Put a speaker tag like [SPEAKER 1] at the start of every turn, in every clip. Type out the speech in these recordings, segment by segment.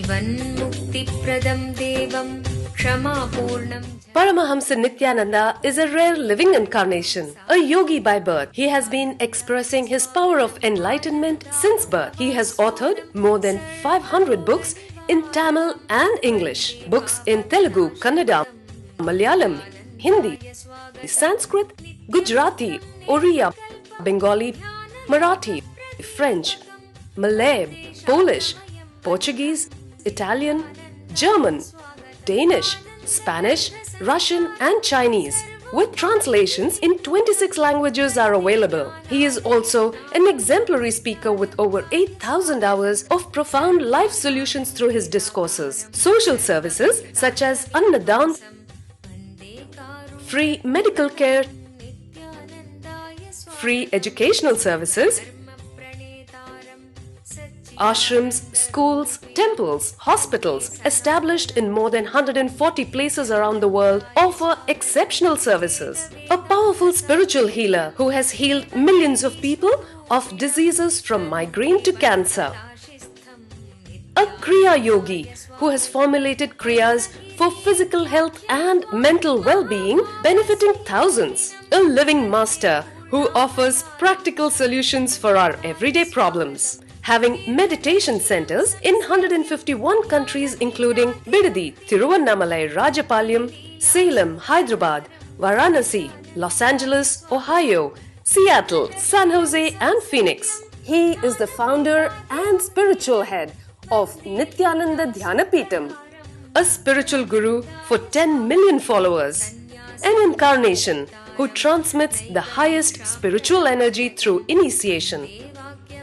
[SPEAKER 1] जीवन्मुक्तिप्रदं देवं क्षमापूर्णं
[SPEAKER 2] Paramahamsa Nityananda is a rare living incarnation, a yogi by birth. He has been expressing his power of enlightenment since birth. He has authored more than 500 books in Tamil and English, books in Telugu, Kannada, Malayalam, Hindi, Sanskrit, Gujarati, Oriya, Bengali, Marathi, French, Malay, Polish, Portuguese, Italian, German, Danish, Spanish, Russian and Chinese, with translations in 26 languages are available. He is also an exemplary speaker with over 8,000 hours of profound life solutions through his discourses. Social services such as Annadan, free medical care, free educational services, ashrams, schools, temples, hospitals established in more than 140 places around the world offer exceptional services. A powerful spiritual healer who has healed millions of people of diseases from migraine to cancer. A Kriya Yogi who has formulated Kriyas for physical health and mental well-being benefiting thousands. A living master who offers practical solutions for our everyday problems. Having meditation centers in 151 countries including Bidadi, Tiruvannamalai, Rajapalyam, Salem, Hyderabad, Varanasi, Los Angeles, Ohio, Seattle, San Jose and Phoenix. He is the founder and spiritual head of Nityananda Dhyanapitham, a spiritual guru for 10 million followers, an incarnation who transmits the highest spiritual energy through initiation.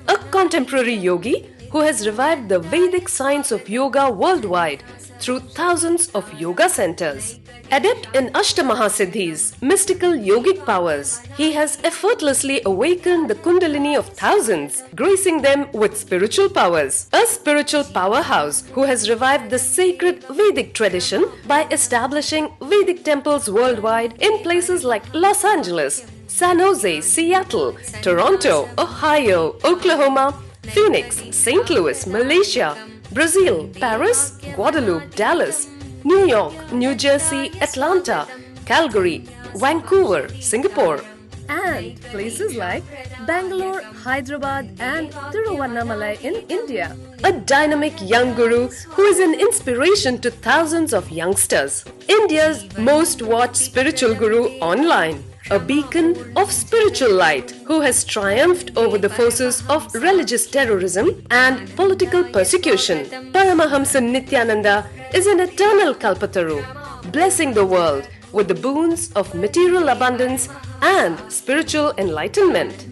[SPEAKER 2] A contemporary yogi who has revived the Vedic science of yoga worldwide through thousands of yoga centers. Adept in Ashtamahasiddhis, mystical yogic powers, he has effortlessly awakened the Kundalini of thousands, gracing them with spiritual powers. A spiritual powerhouse who has revived the sacred Vedic tradition by establishing Vedic temples worldwide in places like Los Angeles, San Jose, Seattle, Toronto, Ohio, Oklahoma, Phoenix, St. Louis, Malaysia, Brazil, Paris, Guadeloupe, Dallas, New York, New Jersey, Atlanta, Calgary, Vancouver, Singapore, and places like Bangalore, Hyderabad, and Tiruvannamalai in India. A dynamic young guru who is an inspiration to thousands of youngsters. India's most watched spiritual guru online. A beacon of spiritual light who has triumphed over the forces of religious terrorism and political persecution. Paramahamsa Nityananda is an eternal Kalpataru, blessing the world with the boons of material abundance and spiritual enlightenment.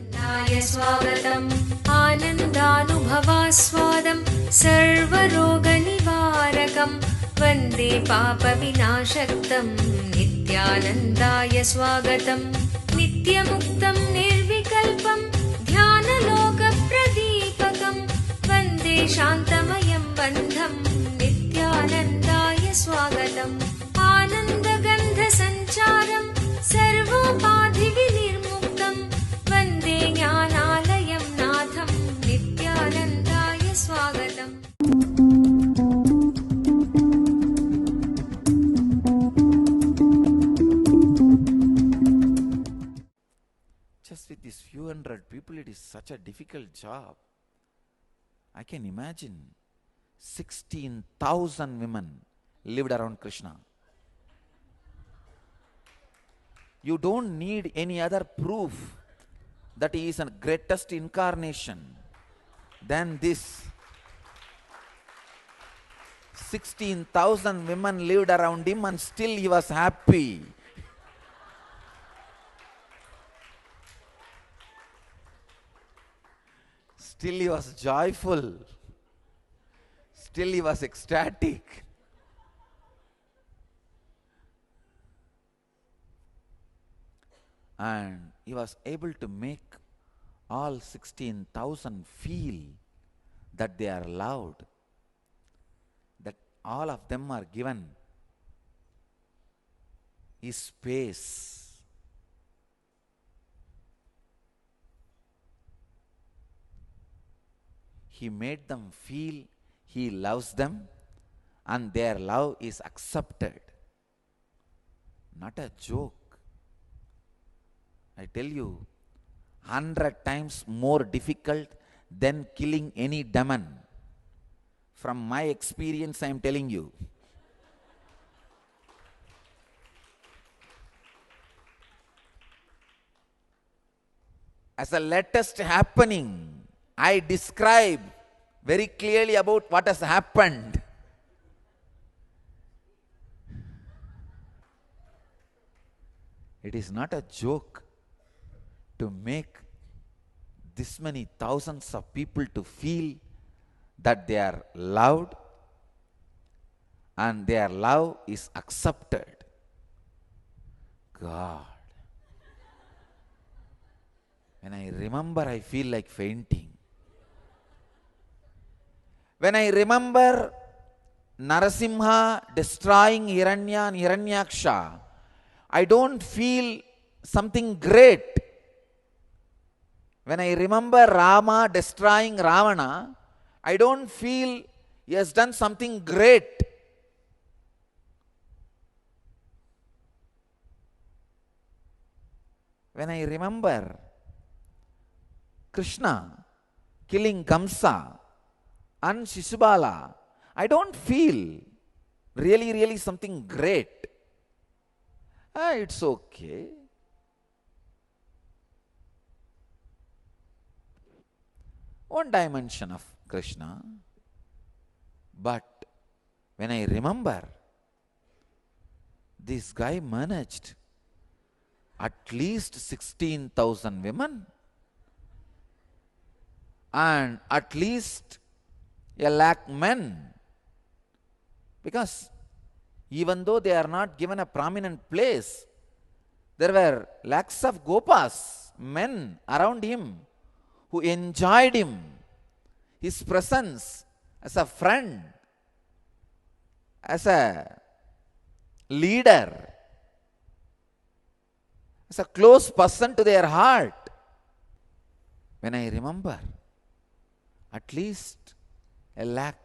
[SPEAKER 1] आनन्दानुभवास्वादं सर्वरोगनिवारकं वन्दे पापविनाशक्तं नित्यानन्दाय स्वागतं नित्यमुक्तं निर्विकल्पं ध्यानलोकप्रदीपकं वन्दे शान्तमयं बन्धं नित्यानन्दाय स्वागतम् आनन्दगन्धसञ्चारं सर्वोपाधिविनिर्मुक्तं वन्दे ज्ञानालयं नाथं नित्यानन्दाय स्वागतम्.
[SPEAKER 3] Just with these few hundred people, it is such a difficult job. I can imagine 16,000 women lived around Krishna. You don't need any other proof that he is a greatest incarnation than this. 16,000 women lived around him and still he was happy. Still he was joyful. Still he was ecstatic. And he was able to make all 16,000 feel that they are loved, that all of them are given his space. He made them feel he loves them and their love is accepted. Not a joke. I tell you, 100 times more difficult than killing any demon. From my experience, I am telling you. As a latest happening, I describe very clearly about what has happened. It is not a joke to make this many thousands of people to feel that they are loved and their love is accepted. God. When I remember, I feel like fainting. When I remember Narasimha destroying Hiranya and Hiranyaksha, I don't feel something great. When I remember Rama destroying Ravana, I don't feel he has done something great. When I remember Krishna killing Kamsa and Shishubala, I don't feel really something great. It's okay. One dimension of Krishna. But when I remember, this guy managed at least 16,000 women and at least 100,000 men. Because even though they are not given a prominent place, there were lakhs of gopas, men around him, who enjoyed him, his presence as a friend, as a leader, as a close person to their heart. When I remember, at least 100,000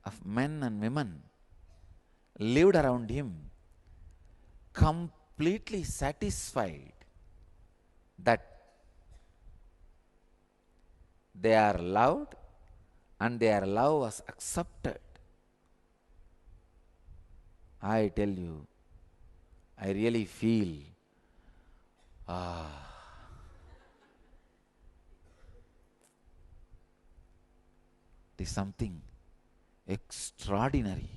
[SPEAKER 3] of men and women lived around him, completely satisfied that they are loved and their love was accepted. I tell you, I really feel, it is something extraordinary.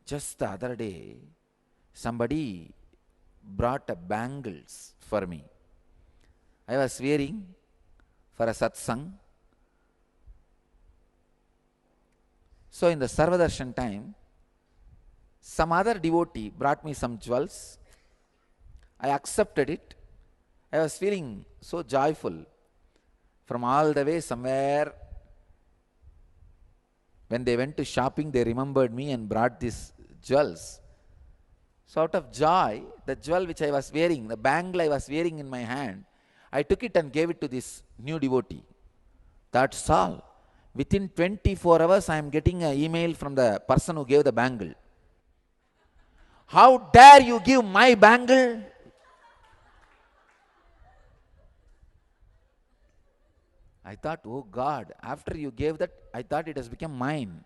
[SPEAKER 3] Just the other day, somebody brought a bangles for me. I was wearing for a satsang. So in the Sarvadarshan time, some other devotee brought me some jewels. I accepted it. I was feeling so joyful. From all the way somewhere, when they went to shopping, they remembered me and brought these jewels. So out of joy, the jewel which I was wearing, the bangle I was wearing in my hand, I took it and gave it to this new devotee. That's all. Within 24 hours, I am getting an email from the person who gave the bangle. How dare you give my bangle? I thought, oh God, after you gave that, I thought it has become mine.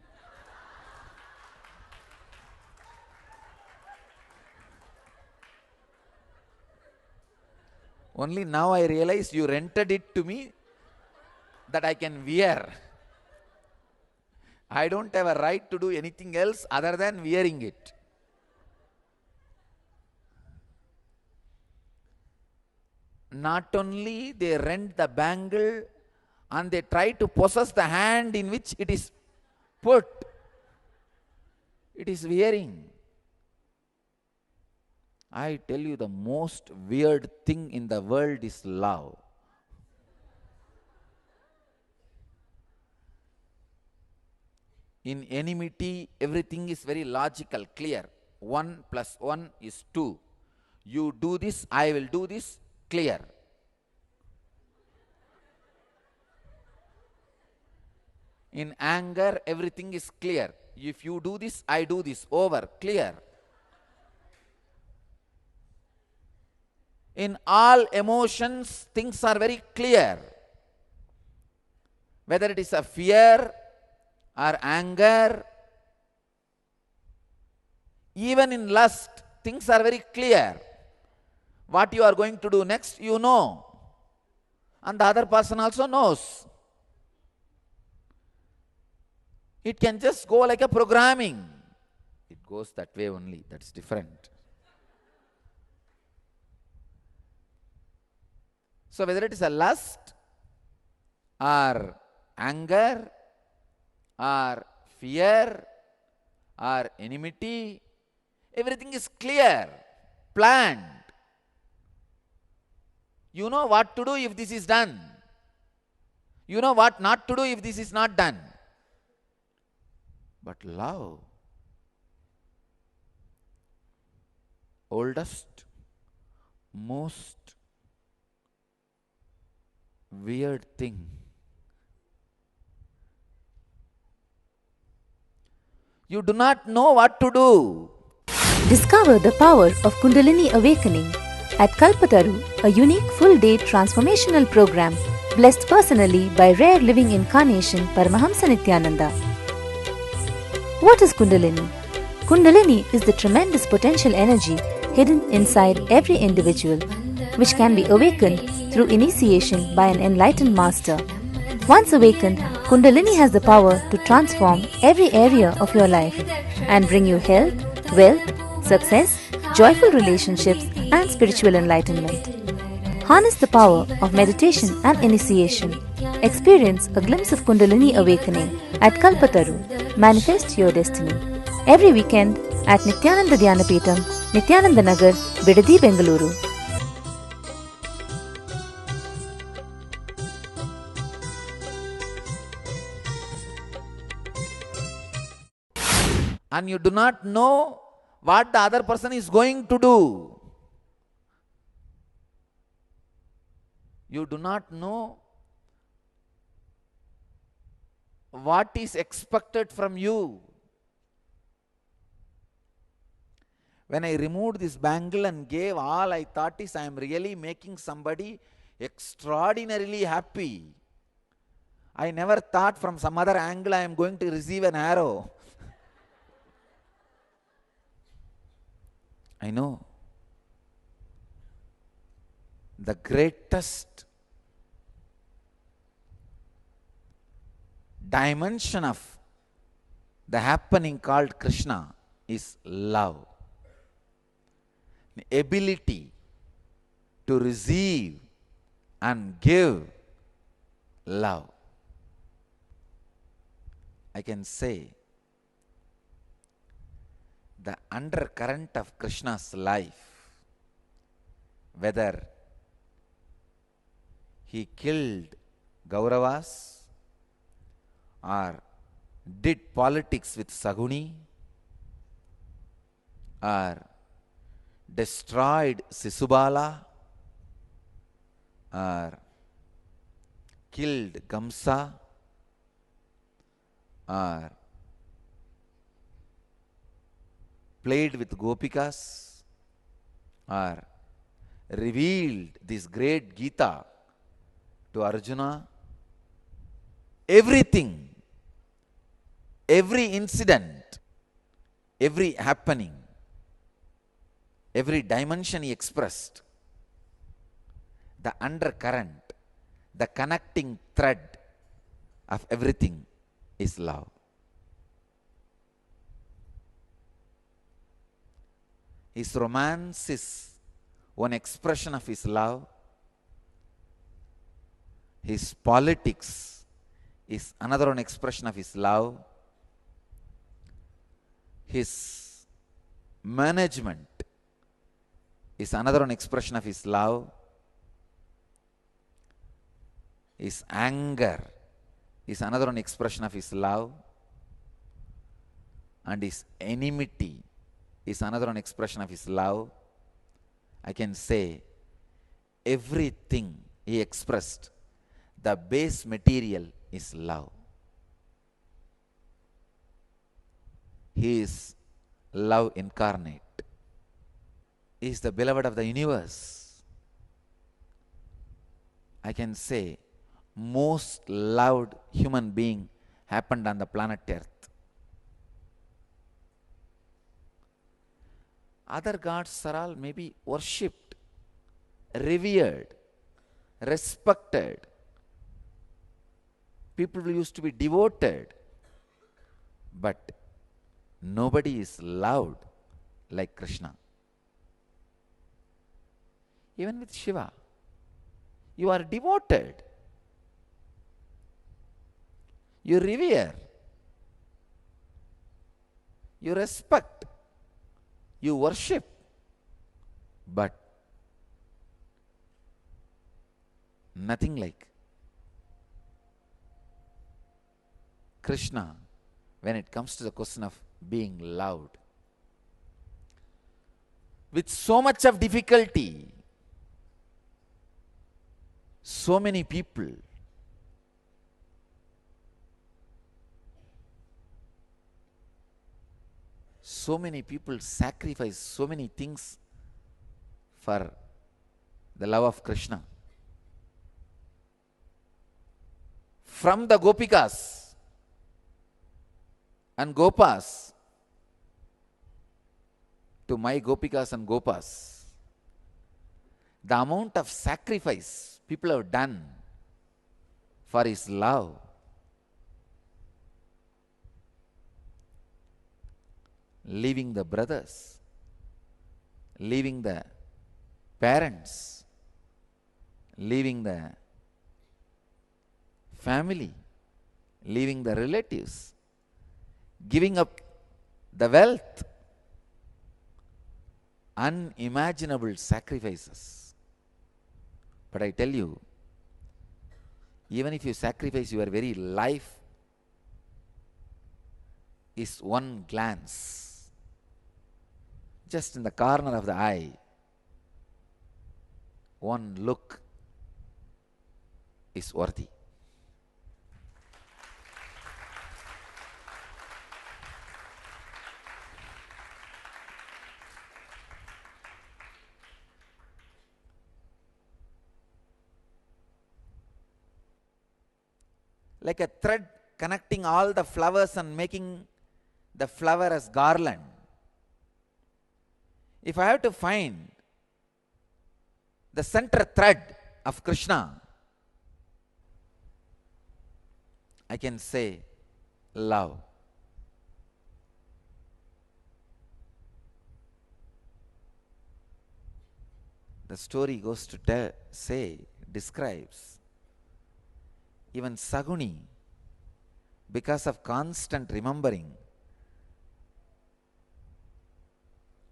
[SPEAKER 3] Only now I realize you rented it to me that I can wear. I don't have a right to do anything else other than wearing it. Not only they rent the bangle and they try to possess the hand in which it is put. It is wearing. I tell you, the most weird thing in the world is love. In enmity, everything is very logical, clear. 1 + 1 is 2. You do this, I will do this, clear. In anger, everything is clear. If you do this, I do this. Over. Clear. In all emotions, things are very clear. Whether it is a fear or anger, even in lust, things are very clear. What you are going to do next, you know. And the other person also knows. It can just go like a programming. It goes that way only. That's different. So whether it is a lust or anger or fear or enmity, everything is clear, planned. You know what to do if this is done. You know what not to do if this is not done. But love, oldest, most weird thing. You do not know what to do.
[SPEAKER 4] Discover the power of Kundalini Awakening at Kalpataru, a unique full-day transformational program blessed personally by rare living incarnation Paramahamsa Nityananda. What is Kundalini? Kundalini is the tremendous potential energy hidden inside every individual, which can be awakened through initiation by an enlightened master. Once awakened, Kundalini has the power to transform every area of your life and bring you health, wealth, success, joyful relationships, and spiritual enlightenment. Harness the power of meditation and initiation. Experience a glimpse of Kundalini awakening at Kalpataru. Manifest your destiny. Every weekend at Nityananda Dhyanapitham, Nityananda Nagar, Bidadi, Bengaluru.
[SPEAKER 3] And you do not know what the other person is going to do. You do not know what is expected from you. When I removed this bangle and gave, all I thought is I am really making somebody extraordinarily happy. I never thought from some other angle I am going to receive an arrow. I know. The greatest dimension of the happening called Krishna is love. The ability to receive and give love. I can say the undercurrent of Krishna's life, whether he killed Kauravas or did politics with Saguni or destroyed Sisubala or killed Kamsa or played with Gopikas or revealed this great Gita to Arjuna, everything, every incident, every happening, every dimension he expressed, the undercurrent, the connecting thread of everything is love. His romance is one expression of his love. His politics is another one expression of his love. His management is another one expression of his love. His anger is another one expression of his love. And his enmity is another one expression of his love. I can say everything he expressed, the base material is love. He is love incarnate. He is the beloved of the universe. I can say most loved human being happened on the planet Earth. Other gods are all maybe worshipped, revered, respected. People used to be devoted. But nobody is loved like Krishna. Even with Shiva, you are devoted. You revere. You respect. You worship. But nothing like Krishna when it comes to the question of being loved. With so much of difficulty, so many people sacrifice so many things for the love of Krishna. From the Gopikas and Gopas to my Gopikas and Gopas, the amount of sacrifice people have done for his love, leaving the brothers, leaving the parents, leaving the family, leaving the relatives, giving up the wealth, unimaginable sacrifices. But I tell you, even if you sacrifice your very life, is one glance, just in the corner of the eye, one look is worthy. Like a thread connecting all the flowers and making the flower as garland. If I have to find the center thread of Krishna, I can say love. The story goes to describes even Saguni, because of constant remembering,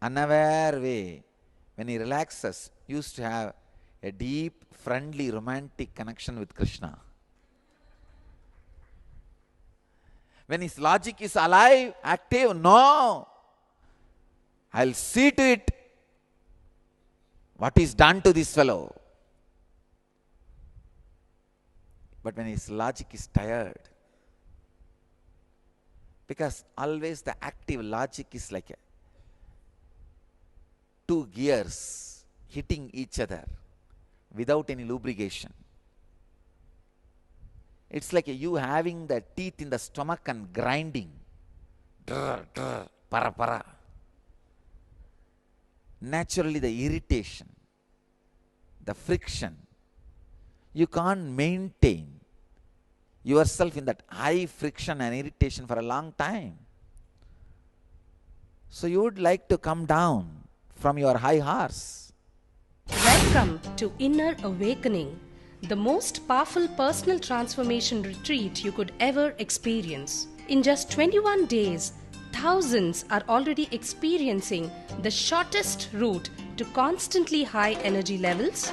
[SPEAKER 3] unaware way, when he relaxes, used to have a deep, friendly, romantic connection with Krishna. When his logic is alive, active, no, I'll see to it what is done to this fellow. But when his logic is tired, because always the active logic is like two gears hitting each other without any lubrication. It's like you having the teeth in the stomach and grinding. Drr, drr, para, para. Naturally the irritation, the friction, you can't maintain yourself in that high friction and irritation for a long time. So you would like to come down from your high horse.
[SPEAKER 5] Welcome to Inner Awakening, the most powerful personal transformation retreat you could ever experience. In just 21 days, thousands are already experiencing the shortest route to constantly high energy levels,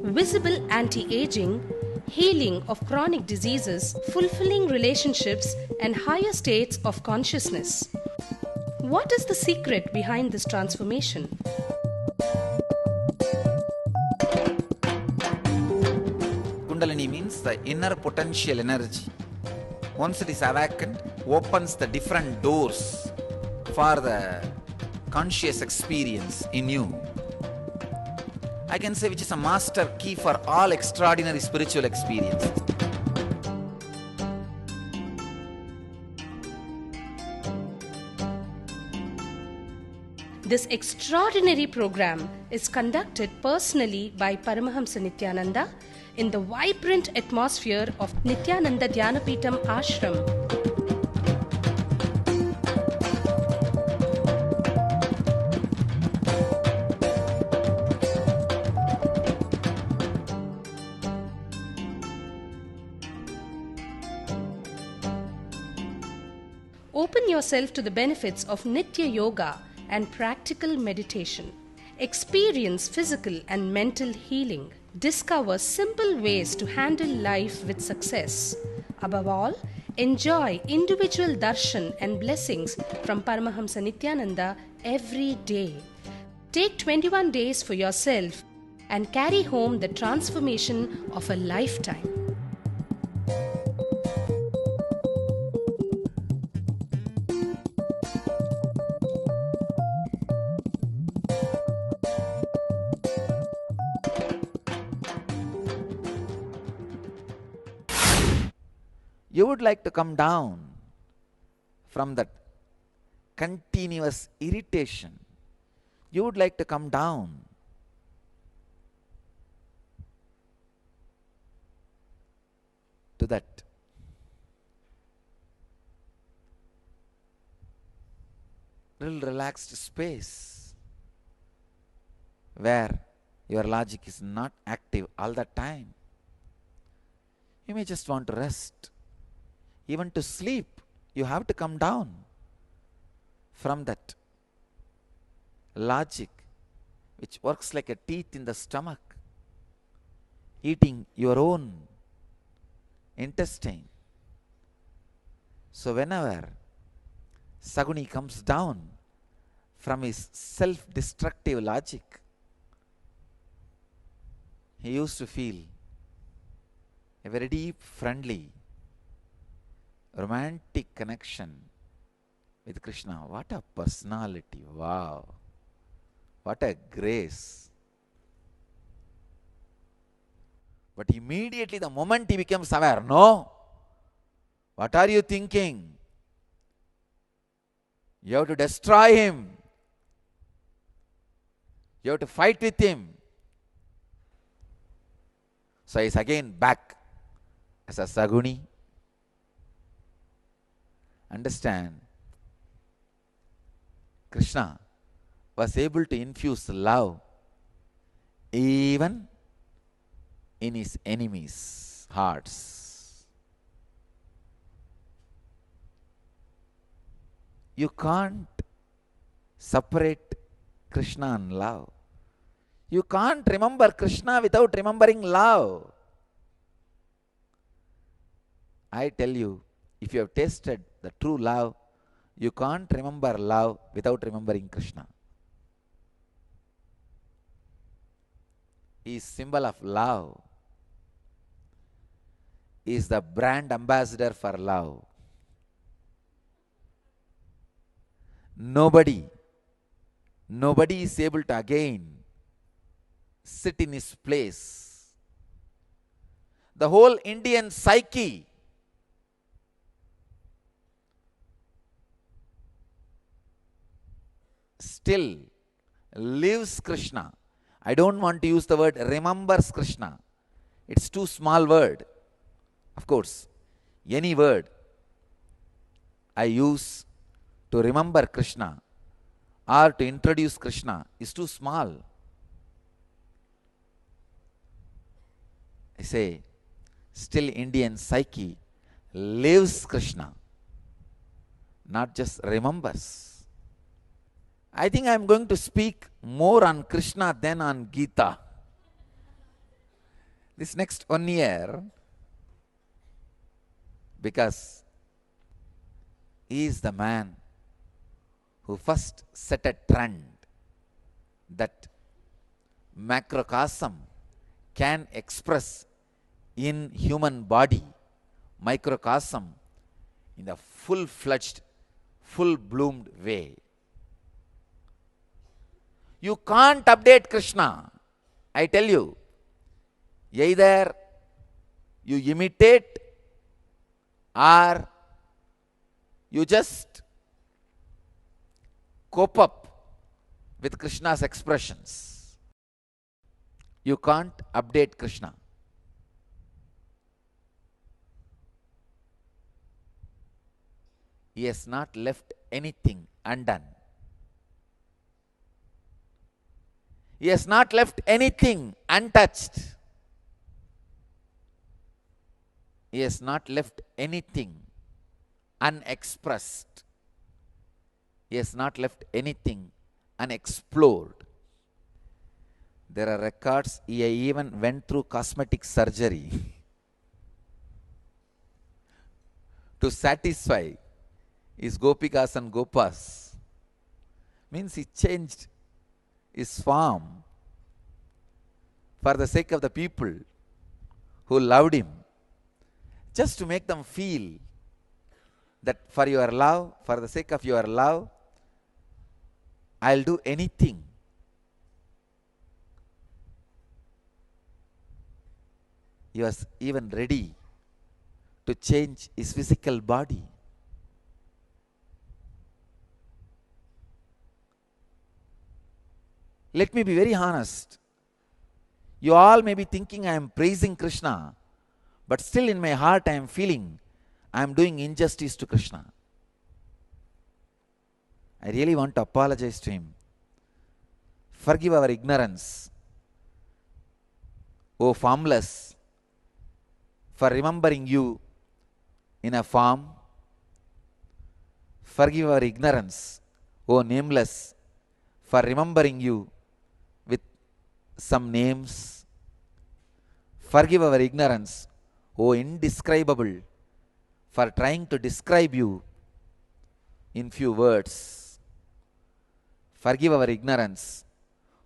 [SPEAKER 5] visible anti-aging, healing of chronic diseases, fulfilling relationships, and higher states of consciousness. What is the secret behind this transformation?
[SPEAKER 3] Kundalini means the inner potential energy. Once it is awakened, opens the different doors for the conscious experience in you. I can say which is a master key for all extraordinary spiritual experiences.
[SPEAKER 5] This extraordinary program is conducted personally by Paramahamsa Nityananda in the vibrant atmosphere of Nityananda Dhyanapitham Ashram. Open yourself to the benefits of Nitya Yoga and practical meditation. Experience physical and mental healing. Discover simple ways to handle life with success. Above all, enjoy individual darshan and blessings from Paramahamsa Nityananda every day. Take 21 days for yourself and carry home the transformation of a lifetime.
[SPEAKER 3] You would like to come down from that continuous irritation. You would like to come down to that little relaxed space where your logic is not active all the time. You may just want to rest. Even to sleep, you have to come down from that logic which works like a teeth in the stomach, eating your own intestine. So whenever Saguni comes down from his self-destructive logic, he used to feel a very deep, friendly, romantic connection with Krishna. What a personality! Wow! What a grace! But immediately, the moment he becomes aware, no, what are you thinking? You have to destroy him. You have to fight with him. So he's again back as a Saguni. Understand, Krishna was able to infuse love even in his enemies' hearts. You can't separate Krishna and love. You can't remember Krishna without remembering love. I tell you, if you have tasted the true love, you can't remember love without remembering Krishna. He is symbol of love. He is the brand ambassador for love. Nobody is able to again sit in his place. The whole Indian psyche still lives Krishna. I don't want to use the word remembers Krishna. It's too small word. Of course, any word I use to remember Krishna or to introduce Krishna is too small. I say, still Indian psyche lives Krishna, not just remembers. I think I am going to speak more on Krishna than on Gita. This next 1 year, because he is the man who first set a trend that macrocosm can express in human body, microcosm in the full-fledged, full-bloomed way. You can't update Krishna. I tell you, either you imitate or you just cope up with Krishna's expressions. You can't update Krishna. He has not left anything undone. He has not left anything untouched. He has not left anything unexpressed. He has not left anything unexplored. There are records he even went through cosmetic surgery to satisfy his gopikas and gopas. Means he changed his form for the sake of the people who loved him, just to make them feel that for your love, for the sake of your love, I'll do anything. He was even ready to change his physical body. Let me be very honest. You all may be thinking I am praising Krishna, but still in my heart I am feeling I am doing injustice to Krishna. I really want to apologize to him. Forgive our ignorance, O formless, for remembering you in a form. Forgive our ignorance, O nameless, for remembering you with some names. Forgive our ignorance, O indescribable, for trying to describe you in few words. Forgive our ignorance,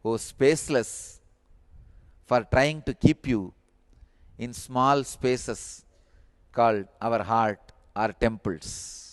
[SPEAKER 3] O spaceless, for trying to keep you in small spaces called our heart or temples.